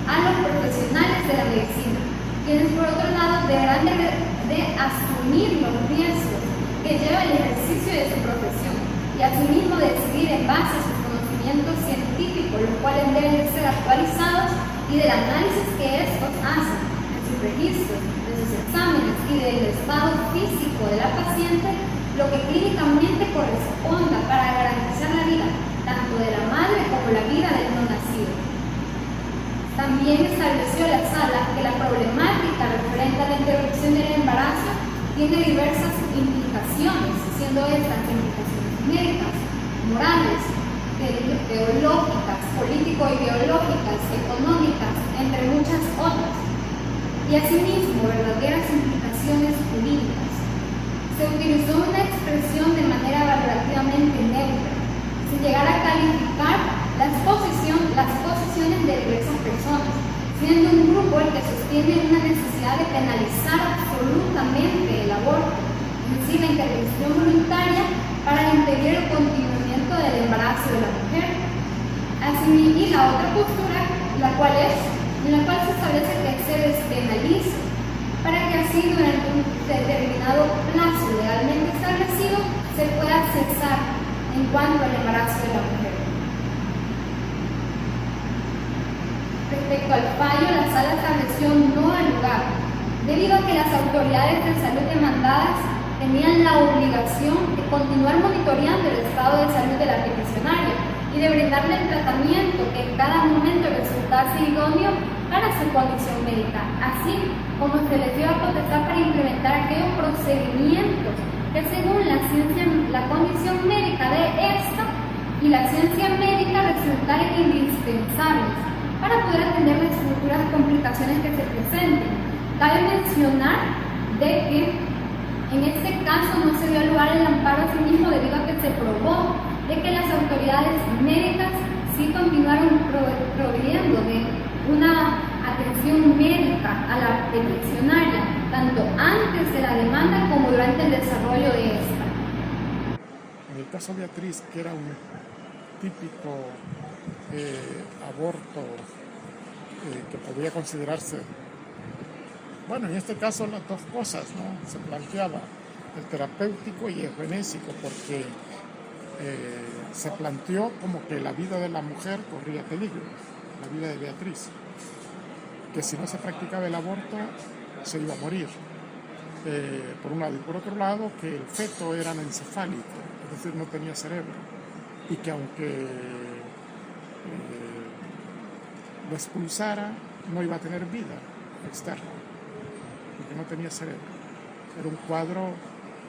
a los profesionales de la medicina, quienes por otro lado deberán de asumir los riesgos que lleva el ejercicio de su profesión y asimismo decidir en base a sus conocimientos científicos, los cuales deben de ser actualizados, y del análisis que estos hacen en sus registros, de sus exámenes y del estado físico de la paciente, lo que clínicamente corresponda para garantizar la vida tanto de la madre como la vida del no nacido. También estableció la sala que la problemática referente a la interrupción del embarazo tiene diversas implicaciones, siendo estas implicaciones médicas, morales, teológicas, político-ideológicas, económicas, entre muchas otras, y asimismo verdaderas implicaciones jurídicas. Se utilizó una expresión de manera valorativamente neutra, sin llegar a calificar las posiciones de diversas personas, siendo un grupo el que sostiene una necesidad de penalizar absolutamente el aborto, es decir, la intervención voluntaria para impedir el continuamiento del embarazo de la mujer. Asimismo, y la otra postura, en la cual se establece que se despenalice, para que así durante un determinado plazo legalmente establecido se pueda cesar en cuanto al embarazo de la mujer. Respecto al fallo, la sala estableció no al lugar, debido a que las autoridades de salud demandadas tenían la obligación de continuar monitoreando el estado de salud de la peticionaria y de brindarle el tratamiento que en cada momento resultase idóneo para su condición médica, así como se les dio a potestad para implementar aquellos procedimientos que según la condición médica de esta y la ciencia médica resultaran indispensables para poder atender las futuras complicaciones que se presenten. Cabe mencionar de que en este caso no se dio lugar el amparo a sí mismo debido a que se probó de que las autoridades médicas sí continuaron proveyendo de una atención médica a la peticionaria, tanto antes de la demanda como durante el desarrollo de esta. En el caso de Beatriz, que era un típico aborto que podría considerarse, bueno, en este caso las dos cosas, ¿no? Se planteaba el terapéutico y el genésico, porque se planteó como que la vida de la mujer corría peligro, la vida de Beatriz, que si no se practicaba el aborto se iba a morir, por un lado, y por otro lado que el feto era anencefálico, es decir, no tenía cerebro, y que aunque lo expulsara no iba a tener vida externa, porque no tenía cerebro. Era un cuadro,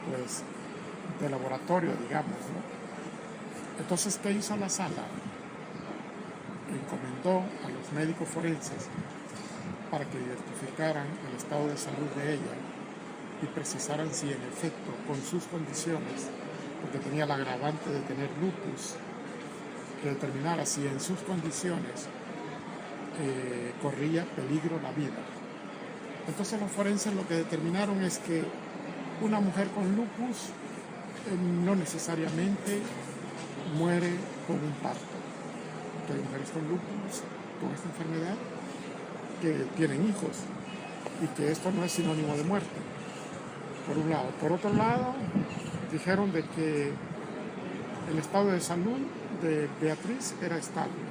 pues, de laboratorio, digamos, ¿no? Entonces, ¿qué hizo la sala? Encomendó a los médicos forenses para que identificaran el estado de salud de ella y precisaran si en efecto, con sus condiciones, porque tenía el agravante de tener lupus, que determinara si en sus condiciones corría peligro la vida. Entonces los forenses lo que determinaron es que una mujer con lupus no necesariamente muere con un parto. Que hay mujeres con lupus, con esta enfermedad, que tienen hijos y que esto no es sinónimo de muerte, por un lado. Por otro lado, dijeron de que el estado de salud de Beatriz era estable,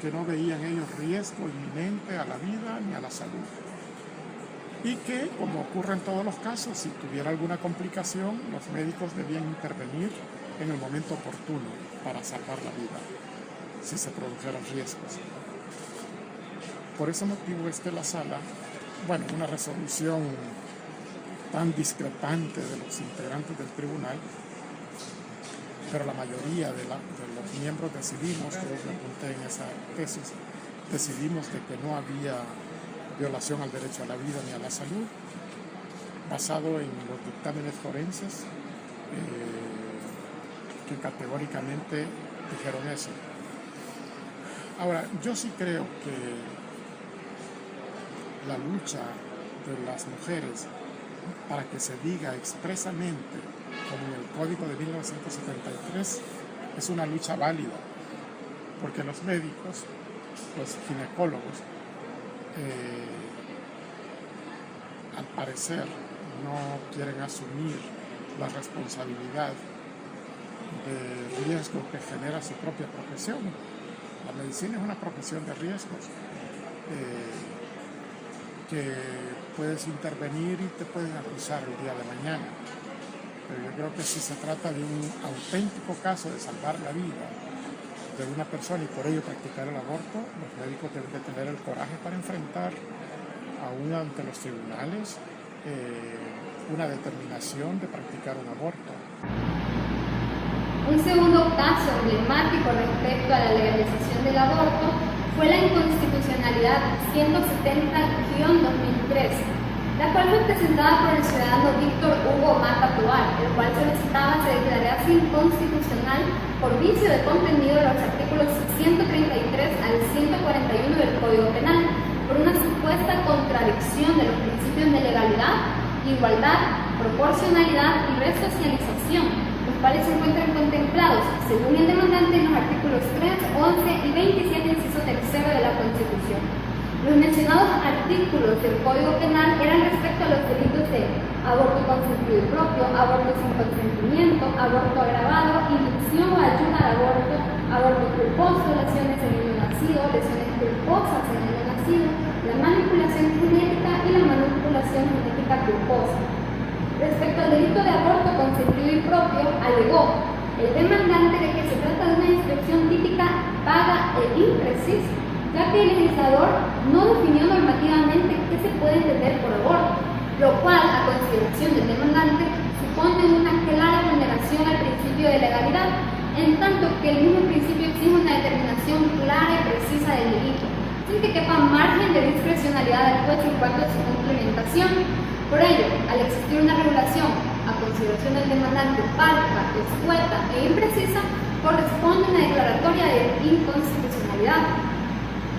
que no veían ellos riesgo inminente a la vida ni a la salud, y que, como ocurre en todos los casos, si tuviera alguna complicación, los médicos debían intervenir en el momento oportuno para salvar la vida, si se produjeran riesgos. Por ese motivo es que la sala, bueno, una resolución tan discrepante de los integrantes del tribunal, pero la mayoría de los miembros decidimos, que yo apunté en esa tesis, decidimos de que no había violación al derecho a la vida ni a la salud, basado en los dictámenes forenses que categóricamente dijeron eso. Ahora, yo sí creo que la lucha de las mujeres para que se diga expresamente, como en el Código de 1973, es una lucha válida, porque los médicos, los ginecólogos, al parecer no quieren asumir la responsabilidad de riesgo que genera su propia profesión. La medicina es una profesión de riesgos, que puedes intervenir y te pueden acusar el día de mañana. Pero yo creo que si se trata de un auténtico caso de salvar la vida de una persona y por ello practicar el aborto, los médicos deben de tener el coraje para enfrentar aún ante los tribunales una determinación de practicar un aborto. Un segundo caso emblemático respecto a la legalización del aborto fue la inconstitucionalidad 170-2013, la cual fue presentada por el ciudadano Víctor Hugo Mata Tovar, el cual solicitaba se declarase inconstitucional por vicio de contenido de los artículos 133 al 141 del Código Penal, por una supuesta contradicción de los principios de legalidad, igualdad, proporcionalidad y resocialización, los cuales se encuentran contemplados, según el demandante, en los artículos 3, 11 y 27, inciso tercero de la Constitución. Los mencionados artículos del Código Penal eran respecto a los delitos de aborto consentido y propio, aborto sin consentimiento, aborto agravado, inducción o ayuda al aborto, aborto culposo, lesiones en el niño nacido, lesiones culposas en el niño nacido, la manipulación genética y la manipulación genética culposa. Respecto al delito de aborto consentido y propio, alegó el demandante de que se trata de una instrucción típica vaga e imprecisa, ya que el legislador no definió normativamente qué se puede entender por aborto, lo cual, a consideración del demandante, supone una clara vulneración al principio de legalidad, en tanto que el mismo principio exige una determinación clara y precisa del delito, sin que quepa margen de discrecionalidad del juez en cuanto a su implementación. Por ello, al existir una regulación a consideración del demandante parca, escueta e imprecisa, corresponde una declaratoria de inconstitucionalidad.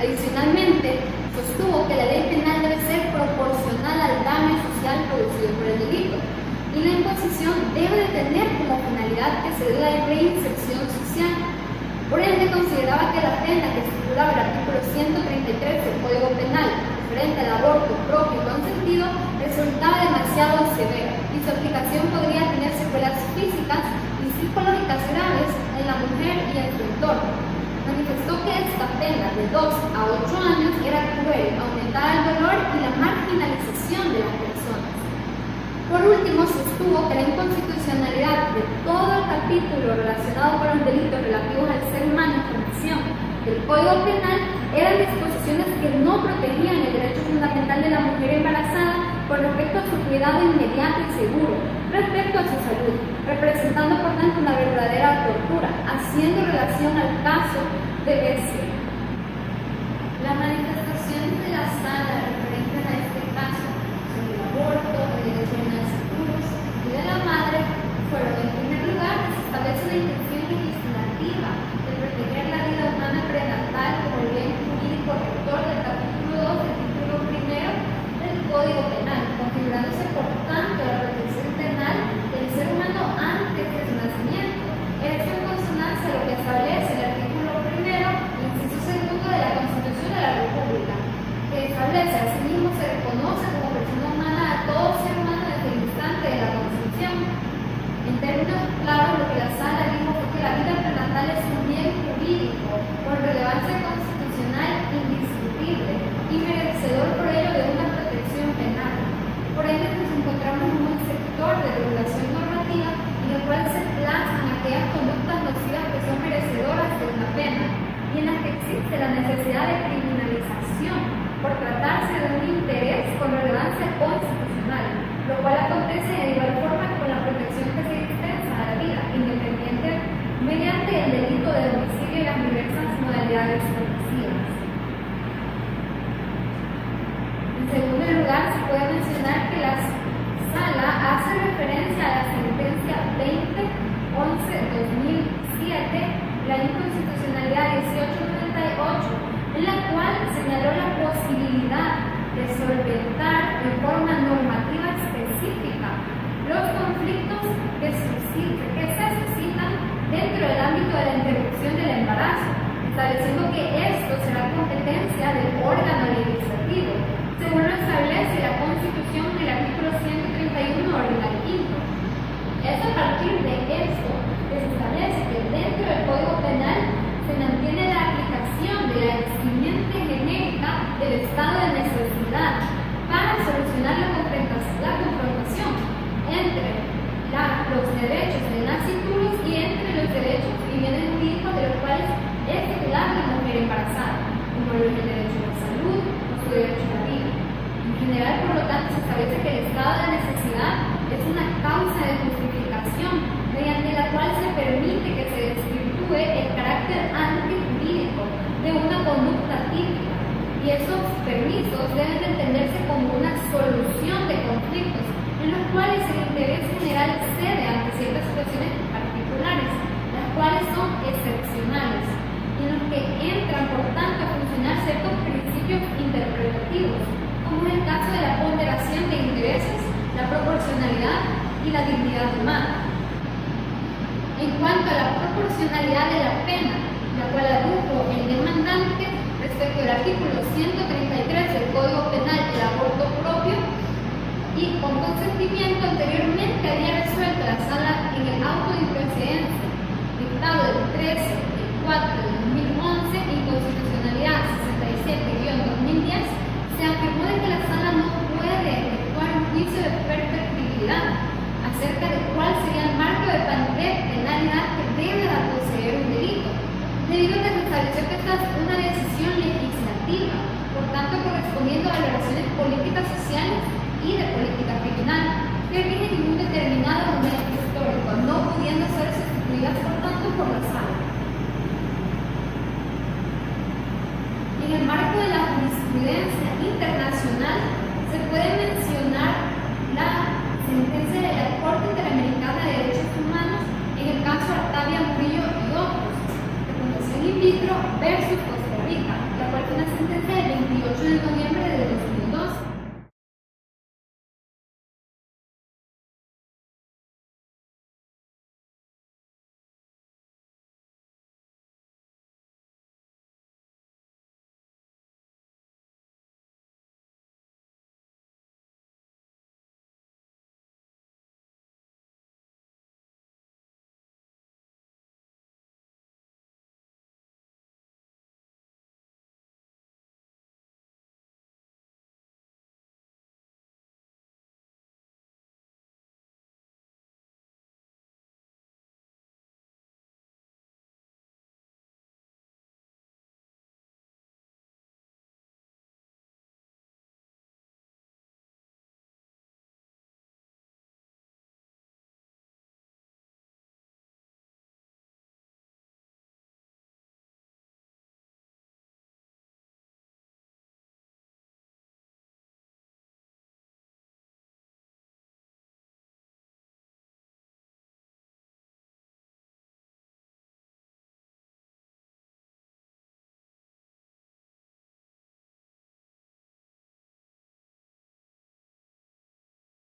Adicionalmente, sostuvo que la ley penal debe ser proporcional al daño social producido por el delito y la imposición debe de tener como finalidad que se dé la reinserción social. Por ende, consideraba que la pena que estipulaba el artículo 133 del Código Penal referente al aborto propio y consentido resultaba demasiado severa y su aplicación podría tener secuelas físicas y psicológicas graves en la mujer y en su entorno. Manifestó que esta pena de 2 a 8 años era cruel, aumentaba el dolor y la marginalización de las personas. Por último, sostuvo que la inconstitucionalidad de todo el capítulo relacionado con los delitos relativos al ser humano en formación del Código Penal eran disposiciones que no protegían el derecho fundamental de la mujer embarazada con respecto a su cuidado inmediato y seguro, respecto a su salud, representando por tanto una verdadera tortura, haciendo relación al caso de Bessia. Las manifestaciones de la sala referentes a este caso sobre el aborto, relaciones seguros y de la madre fueron, en primer lugar, que se establece una intención legislativa de proteger la vida humana prenatal como el bien jurídico rector del capítulo 2 del título primero del Código Penal, configurándose por tanto la protección penal del ser humano antes de su nacimiento. Esto en consonancia a lo que establece el artículo primero, inciso segundo de la Constitución de la República, que establece asimismo se reconoce como persona humana a todo ser humano desde el instante de la concepción. En términos claros, lo que la sala dijo fue que la vida prenatal es un bien jurídico con relevancia constitucional indiscutible y merecedor por ello de una protección penal. Por ende, nos encontramos en un sector de regulación normativa en el cual se plasman aquellas conductas nocivas que son merecedoras de una pena y en las que existe la necesidad de criminalización por tratarse de un interés con relevancia constitucional, lo cual acontece de igual forma con la protección que se dispensa a la vida, independiente mediante el delito de homicidio y las diversas modalidades ofensivas. En segundo lugar, se puede mencionar que la sala hace referencia a la sentencia 2011-2007 la inconstitucionalidad 1838, en la cual señaló la posibilidad de solventar de forma normativa específica los conflictos que se suscitan dentro del ámbito de la interrupción del embarazo, estableciendo que esto será competencia del órgano legislativo, según lo establece la Constitución en el artículo 131, ordinal quinto. Es a partir de esto que se establece que dentro del Código Penal se mantiene la aplicación de la eximiente genérica del estado de necesidad para solucionar la confrontación entre los derechos de naciturus y entre los derechos y bienes jurídicos de los cuales es titular la mujer embarazada, como el derecho a la salud o su derecho a la vida. En general, por lo tanto, se establece que el estado de necesidad es una causa de justificación mediante la cual se permite que se desvirtúe el carácter antijurídico de una conducta típica, y esos permisos deben de entenderse como una solución de conflictos en los cuales el interés general cede ante ciertas situaciones particulares, las cuales son excepcionales, y en los que entran, por tanto, a funcionar ciertos principios interpretativos, como es el caso de la ponderación de intereses, la proporcionalidad y la dignidad humana. En cuanto a la proporcionalidad de la pena, la cual adujo el demandante respecto al artículo 133 del Código Penal del aborto propio y con consentimiento, anteriormente había resuelto la Sala en el auto de improcedencia dictado el 13 de 4 de 2011, inconstitucionalidad 67-2010, se afirmó de que la Sala no puede efectuar un juicio de perfectibilidad acerca de cuál sería el marco de penalidad que debe de poseer un delito, debido a que se estableció que esta es una decisión legislativa, por tanto correspondiendo a valoraciones políticas sociales y de política criminal, que rigen en un determinado momento histórico, no pudiendo ser sustituidas por tanto por la Sala. En el marco de la jurisprudencia internacional se puede mencionar la sentencia de la Corte Interamericana de Derechos Humanos en el caso Artavia Murillo y otros, de Fundación In Vitro versus Costa Rica, la cual fue una sentencia del 28 de noviembre